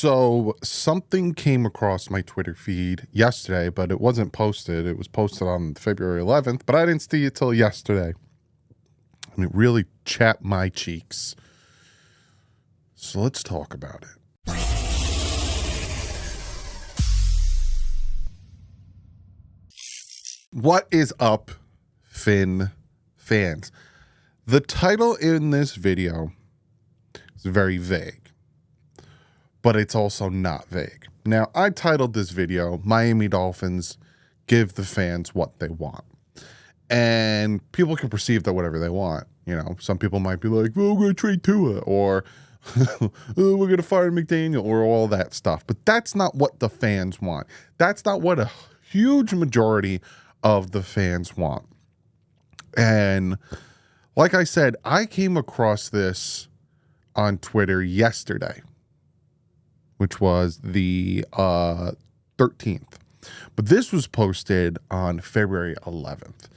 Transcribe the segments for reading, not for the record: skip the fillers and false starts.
So something came across my Twitter feed yesterday, but it wasn't posted. It was posted on February 11th, but I didn't see it till yesterday. And it really chapped my cheeks. So let's talk about it. What is up, Finn fans? The title in this video is very vague, but it's also not vague. Now, I titled this video, Miami Dolphins Give the Fans What They Want. And people can perceive that whatever they want. You know, some people might be like, well, we're going to trade Tua, or oh, we're going to fire McDaniel, or all that stuff. But that's not what the fans want. That's not what a huge majority of the fans want. And like I said, I came across this on Twitter yesterday, which was the 13th. But this was posted on February 11th,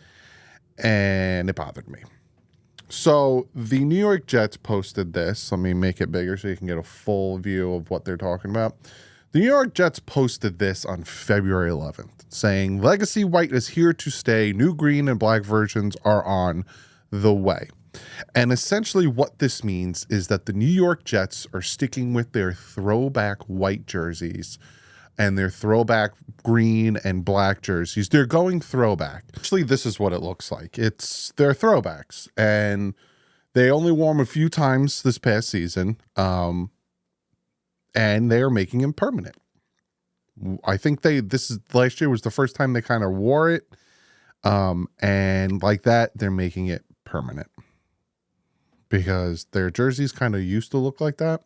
and it bothered me. So the New York Jets posted this. Let me make it bigger so you can get a full view of what they're talking about. The New York Jets posted this on February 11th, saying, Legacy White is here to stay. New green and black versions are on the way. And essentially what this means is that the New York Jets are sticking with their throwback white jerseys and their throwback green and black jerseys. They're going throwback. Actually, this is what it looks like. It's their throwbacks, and they only wore them a few times this past season, and they are making them permanent. I think last year was the first time they kind of wore it, and like that, they're making it permanent because their jerseys kind of used to look like that.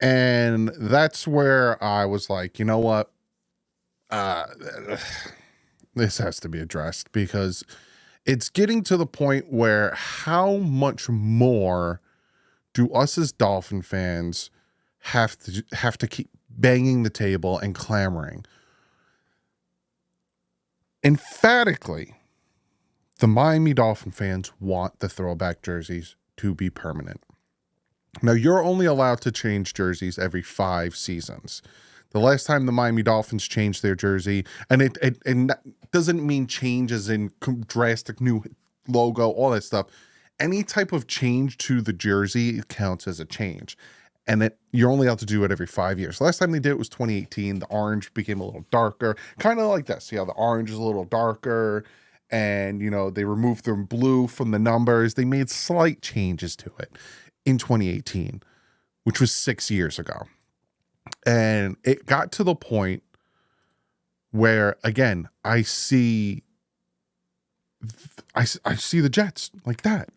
And that's where I was like, you know what? This has to be addressed, because it's getting to the point where how much more do us as Dolphin fans have to keep banging the table and clamoring? Emphatically, the Miami Dolphin fans want the throwback jerseys to be permanent. Now, you're only allowed to change jerseys every 5 seasons. The last time the Miami Dolphins changed their jersey, and it doesn't mean change as in drastic new logo, all that stuff. Any type of change to the jersey counts as a change. And you're only allowed to do it every 5 years. Last time they did it was 2018. The orange became a little darker, kind of like this. See how the orange is a little darker, and, you know, they removed the blue from the numbers. They made slight changes to it in 2018, which was 6 years ago. And it got to the point where, again, I see the Jets like that.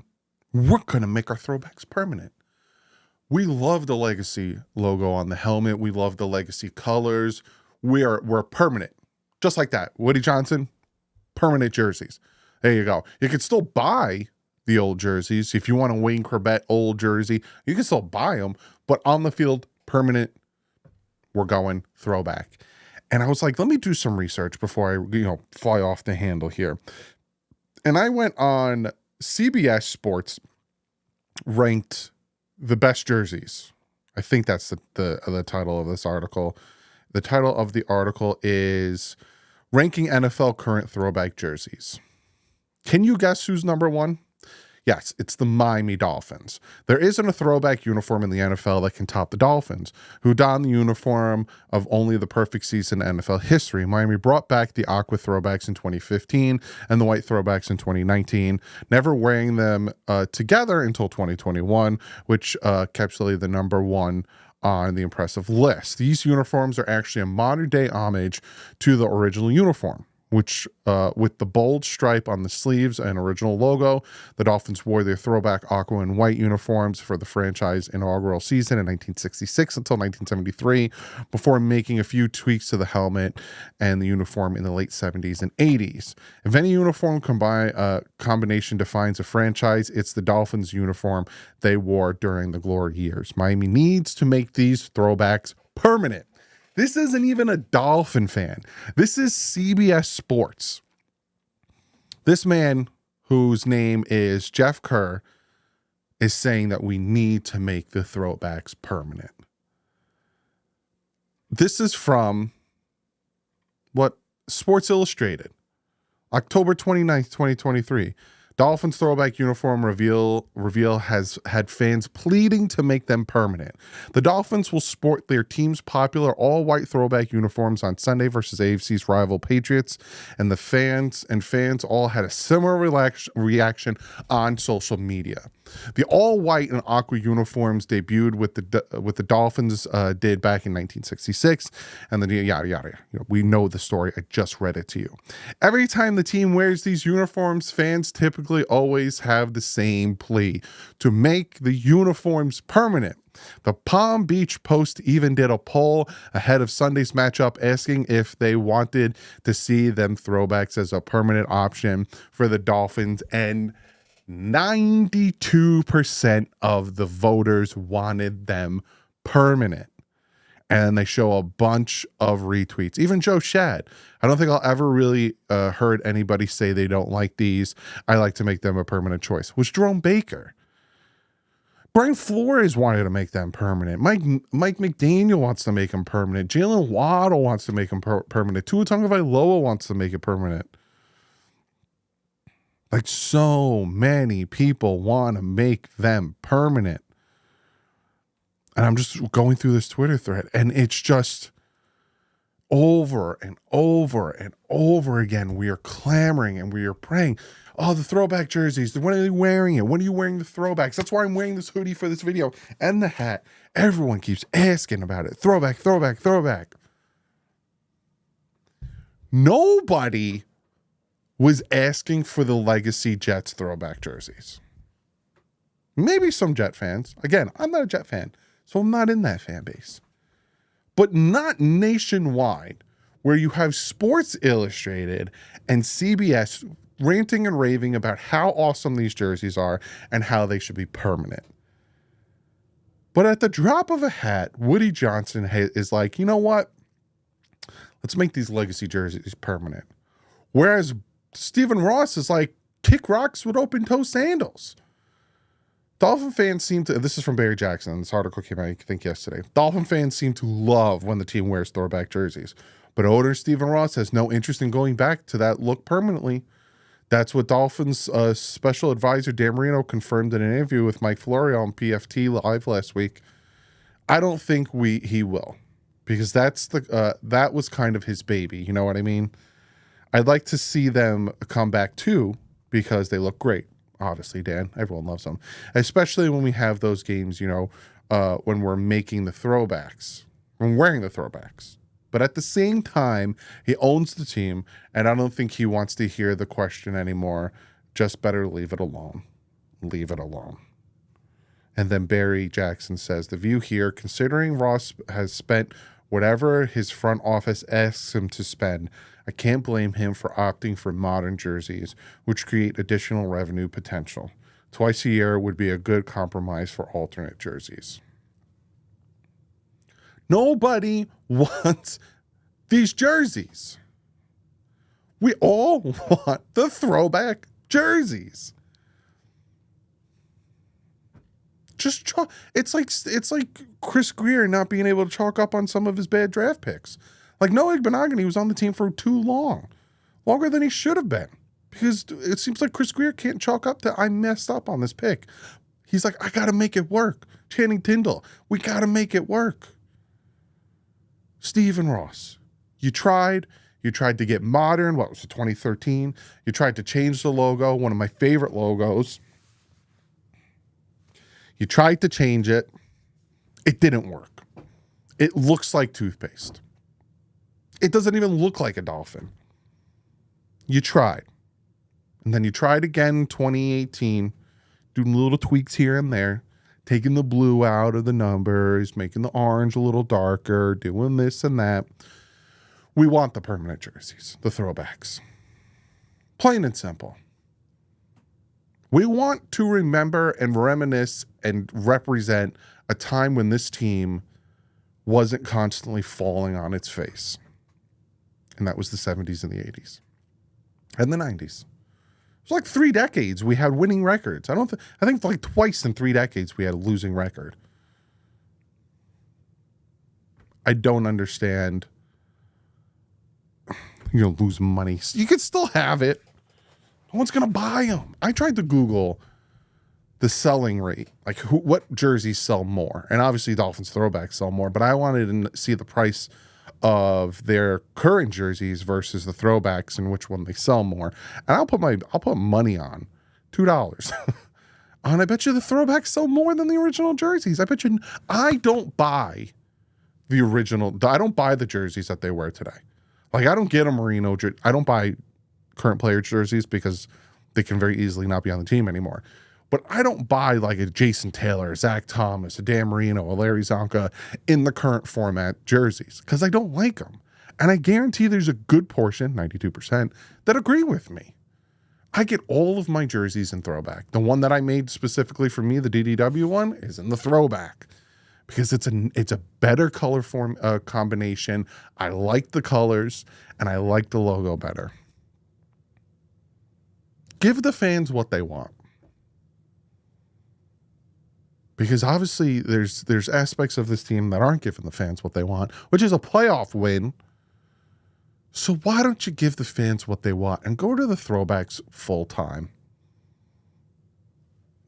We're going to make our throwbacks permanent. We love the Legacy logo on the helmet. We love the Legacy colors. We're permanent. Just like that. Woody Johnson, permanent jerseys. There you go. You can still buy the old jerseys. If you want a Wayne Corbett old jersey, you can still buy them, but on the field, permanent. We're going throwback. And I was like, let me do some research before I, fly off the handle here. And I went on CBS Sports, ranked the best jerseys. I think that's the title of this article. The title of the article is Ranking NFL Current Throwback Jerseys. Can you guess who's number one? Yes, it's the Miami Dolphins. There isn't a throwback uniform in the NFL that can top the Dolphins, who don the uniform of only the perfect season in NFL history. Miami brought back the aqua throwbacks in 2015 and the white throwbacks in 2019, never wearing them together until 2021, which kept Philly the number one on the impressive list. These uniforms are actually a modern-day homage to the original uniform, which with the bold stripe on the sleeves and original logo. The Dolphins wore their throwback aqua and white uniforms for the franchise inaugural season in 1966 until 1973, before making a few tweaks to the helmet and the uniform in the late 70s and 80s. If any uniform combination defines a franchise, it's the Dolphins uniform they wore during the glory years. Miami needs to make these throwbacks permanent. This isn't even a Dolphin fan. This is CBS Sports. This man, whose name is Jeff Kerr, is saying that we need to make the throwbacks permanent. This is from what? Sports Illustrated, October 29th, 2023. Dolphins throwback uniform reveal has had fans pleading to make them permanent. The Dolphins will sport their team's popular all-white throwback uniforms on Sunday versus AFC's rival Patriots, and the fans all had a similar reaction on social media. The all-white and aqua uniforms debuted with the Dolphins did back in 1966, and then yada yada. We know the story. I just read it to you. Every time the team wears these uniforms, fans typically always have the same plea: to make the uniforms permanent. The Palm Beach Post even did a poll ahead of Sunday's matchup asking if they wanted to see them throwbacks as a permanent option for the Dolphins, and 92% of the voters wanted them permanent. And they show a bunch of retweets. Even Joe Shad. I don't think I'll ever really heard anybody say they don't like these. I like to make them a permanent choice. Was Jerome Baker. Brian Flores wanted to make them permanent. Mike McDaniel wants to make them permanent. Jalen Waddle wants to make them permanent. Tua Tagovailoa wants to make it permanent. Like, so many people want to make them permanent. And I'm just going through this Twitter thread, and it's just over and over and over again. We are clamoring and we are praying. Oh, the throwback jerseys. When are they wearing it? When are you wearing the throwbacks? That's why I'm wearing this hoodie for this video and the hat. Everyone keeps asking about it. Throwback, throwback, throwback. Nobody was asking for the Legacy Jets throwback jerseys. Maybe some Jet fans. Again, I'm not a Jet fan, so I'm not in that fan base. But not nationwide, where you have Sports Illustrated and CBS ranting and raving about how awesome these jerseys are and how they should be permanent. But at the drop of a hat, Woody Johnson is like, you know what? Let's make these Legacy jerseys permanent. Whereas Stephen Ross is like, kick rocks with open-toe sandals. Dolphin fans seem to, this is from Barry Jackson, this article came out, I think, yesterday. Dolphin fans seem to love when the team wears throwback jerseys. But owner Stephen Ross has no interest in going back to that look permanently. That's what Dolphins special advisor Dan Marino confirmed in an interview with Mike Florio on PFT Live last week. I don't think he will, because that was kind of his baby. You know what I mean? I'd like to see them come back too, because they look great. Obviously, Dan, everyone loves them, especially when we have those games, when we're making the throwbacks, when wearing the throwbacks. But at the same time, he owns the team, and I don't think he wants to hear the question anymore. Just better leave it alone. Leave it alone. And then Barry Jackson says, the view here, considering Ross has spent whatever his front office asks him to spend, I can't blame him for opting for modern jerseys, which create additional revenue potential. Twice a year would be a good compromise for alternate jerseys. Nobody wants these jerseys. We all want the throwback jerseys. It's like Chris Greer not being able to chalk up on some of his bad draft picks. Like Noah Igbenogany was on the team for too long, longer than he should have been, because it seems like Chris Greer can't chalk up to I messed up on this pick. He's like, I got to make it work. Channing Tindall, we got to make it work. Stephen Ross, you tried to get modern. What was it, 2013? You tried to change the logo, one of my favorite logos. You tried to change it. It didn't work. It looks like toothpaste. It doesn't even look like a dolphin. You tried. And then you tried again in 2018, doing little tweaks here and there, taking the blue out of the numbers, making the orange a little darker, doing this and that. We want the permanent jerseys, the throwbacks. Plain and simple. We want to remember and reminisce and represent a time when this team wasn't constantly falling on its face. And that was the 70s and the 80s. And the 90s. It was like 3 decades we had winning records. I think like twice in 3 decades we had a losing record. I don't understand. You're going to lose money. You can still have it. No one's going to buy them. I tried to Google the selling rate, like what jerseys sell more. And obviously Dolphins throwbacks sell more, but I wanted to see the price of their current jerseys versus the throwbacks and which one they sell more. And I'll put money on $2. And I bet you the throwbacks sell more than the original jerseys. I bet you I don't buy the original. I don't buy the jerseys that they wear today. Like I don't get a Merino. I don't buy current player jerseys because they can very easily not be on the team anymore. But I don't buy like a Jason Taylor, a Zach Thomas, a Dan Marino, a Larry Zonka in the current format jerseys because I don't like them. And I guarantee there's a good portion, 92%, that agree with me. I get all of my jerseys in throwback. The one that I made specifically for me, the DDW one, is in the throwback because it's a better color form combination. I like the colors and I like the logo better. Give the fans what they want. Because obviously there's aspects of this team that aren't giving the fans what they want, which is a playoff win. So why don't you give the fans what they want and go to the throwbacks full time?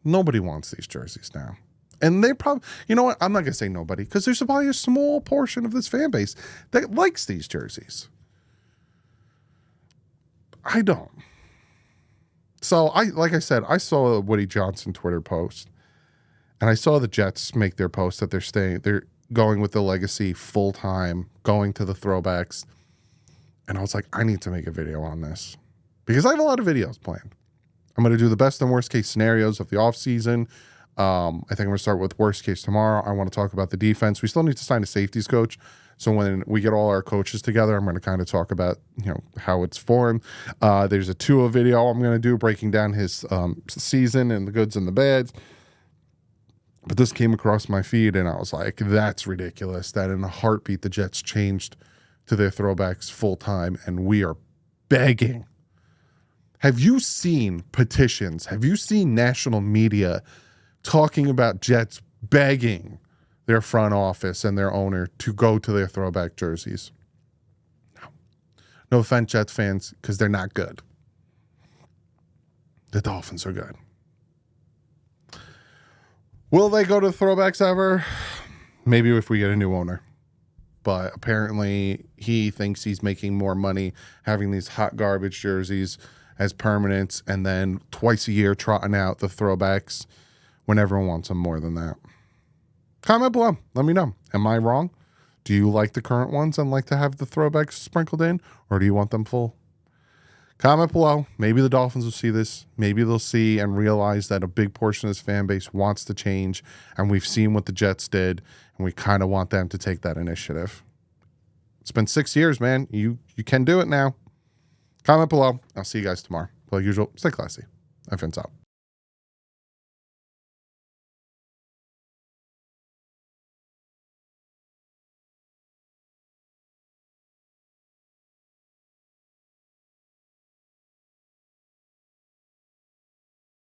Nobody wants these jerseys now. And they probably, you know what? I'm not going to say nobody because there's probably a small portion of this fan base that likes these jerseys. I don't. So like I said, I saw a Woody Johnson Twitter post. And I saw the Jets make their post that they're going with the legacy full time, going to the throwbacks. And I was like, I need to make a video on this because I have a lot of videos planned. I'm going to do the best and worst case scenarios of the offseason. I think I'm going to start with worst case tomorrow. I want to talk about the defense. We still need to sign a safeties coach. So when we get all our coaches together, I'm going to kind of talk about, how it's formed. There's a Tua video I'm going to do breaking down his season and the goods and the bads. But this came across my feed and I was like, that's ridiculous that in a heartbeat the Jets changed to their throwbacks full time and we are begging. Have you seen petitions? Have you seen national media talking about Jets begging their front office and their owner to go to their throwback jerseys? No. No offense, Jets fans, because they're not good. The Dolphins are good. Will they go to throwbacks ever? Maybe if we get a new owner. But apparently he thinks he's making more money having these hot garbage jerseys as permanents and then twice a year trotting out the throwbacks when everyone wants them more than that. Comment below. Let me know. Am I wrong? Do you like the current ones and like to have the throwbacks sprinkled in? Or do you want them full? Comment below. Maybe the Dolphins will see this. Maybe they'll see and realize that a big portion of this fan base wants to change. And we've seen what the Jets did. And we kind of want them to take that initiative. It's been 6 years, man. You can do it now. Comment below. I'll see you guys tomorrow. Like usual, stay classy. I'm Vince out.